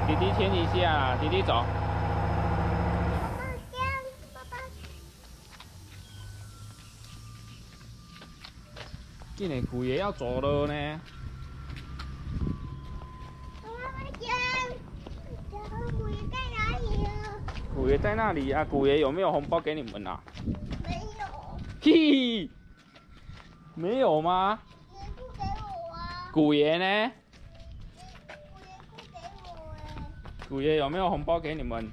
弟弟牵一下啦，弟弟走。今年古爷要走了呢。古爷在那里啊！古爷有没有红包给你们啊？没有。嘿，没有吗？也不给我啊。古爷呢？古爷不给我哎。古爷有没有红包给你们？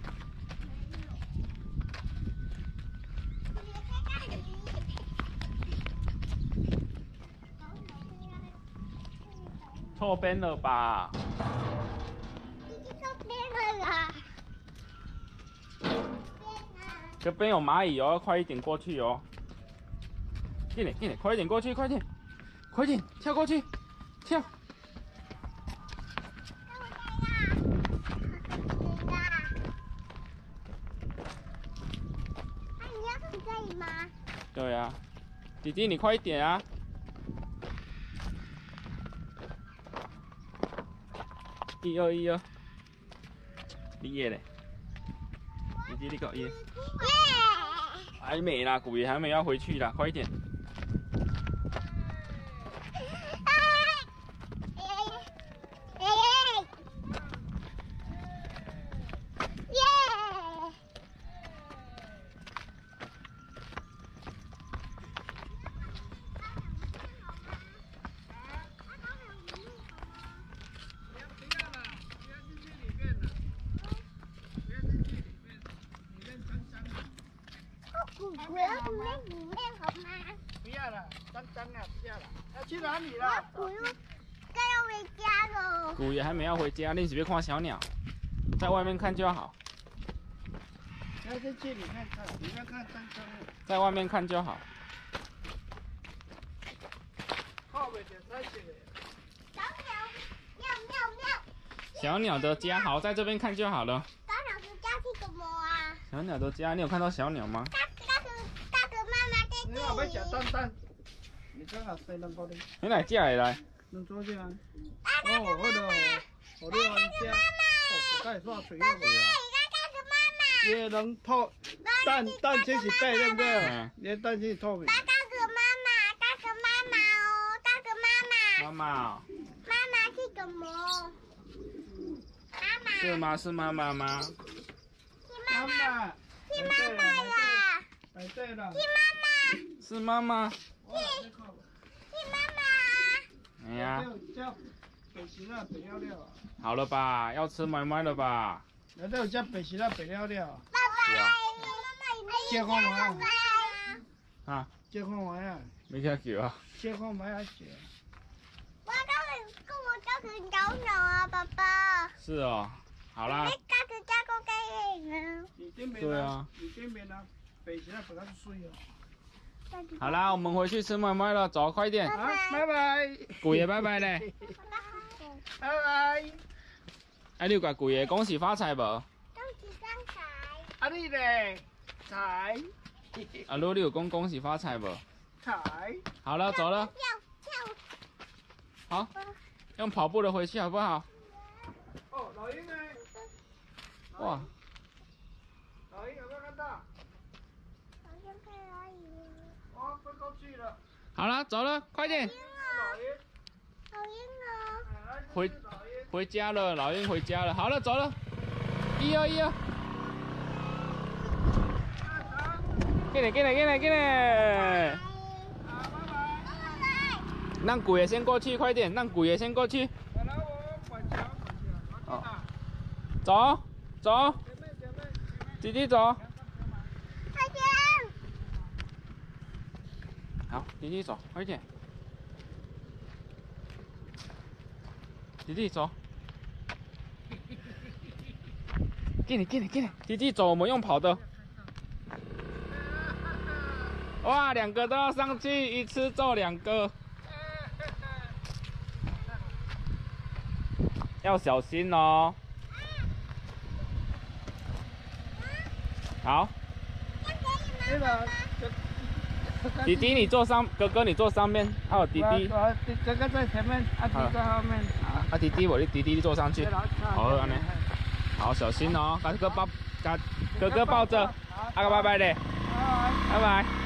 错边了吧？已经错边了啦。这边有蚂蚁哦，快一点过去哦！快点，快点，快一点过去，快点，快点，跳过去，跳！你要在这里吗？对啊，弟弟你快一点啊！1、2、1、2，你耶嘞！弟弟你搞耶！还没啦，古爷还没要回去啦，快一点！我要住在里面好吗？不要了，脏脏啊，不要了。要去哪里了？我该要回家了。古爷还没要回家，你只别看小鸟，在外面看就好。要进去里面看，里面看脏脏的。在外面看就好。后面就在这里。小鸟，喵喵喵。小鸟的家好，在这边看就好了。小鸟的家是什么啊？小鸟的家，你有看到小鸟吗？大哥妈妈在你要不要这里。吃蛋蛋？你看下谁能搞定？你哪借来的？能做这样？哦，那个，我的玩家，哦，这个算水了没有？也能透蛋先是白对不对？连蛋先是透明。大哥妈妈，大哥妈妈哦，大哥妈妈。妈妈。妈妈是什么？妈妈。是吗？是妈妈吗？妈妈。是妈妈呀。哎，对了。是妈妈。是妈妈。是妈妈。哎呀。叫北极了，北了了。好了吧？要吃麦麦了吧？那都有叫北极了，北了了。爸爸，结婚完啊？结婚完呀？没听叫啊？结婚完要结。我跟我叫成小鸟啊，爸爸。是哦。好啦。你家是加个给人。对啊。你这边呢？北极了，本来是水哦。好啦，我们回去吃麦麦了，走，快点。好，拜拜。古爷拜拜嘞。拜拜。哎，你有甲古爷恭喜发财无？恭喜发财。啊你嘞？财。啊，你有讲恭喜发财无？财。好了，走了。跳。好，用跑步的回去好不好？哦，老鹰呢？哇。老鹰有没有看到？好像看而已。哦，飞过去了。好了，走了，快点。老鹰。老鹰呢？回家了，老鹰回家了。好了，走了。1、2、1、2。进来。让古爷先过去，快点，让古爷先过去。哦。走。弟弟走。快点。好，弟弟走，快点。弟弟走。给你，弟弟走，我们用跑的。哇，2个都要上去，一次揍2个。要小心哦。好。弟弟你坐上，哥哥你坐上面，还有弟弟。哥哥在前面，弟弟在后面。弟弟你坐上去。好，安尼。好，小心哦，把哥哥抱着，阿哥拜拜嘞，拜拜。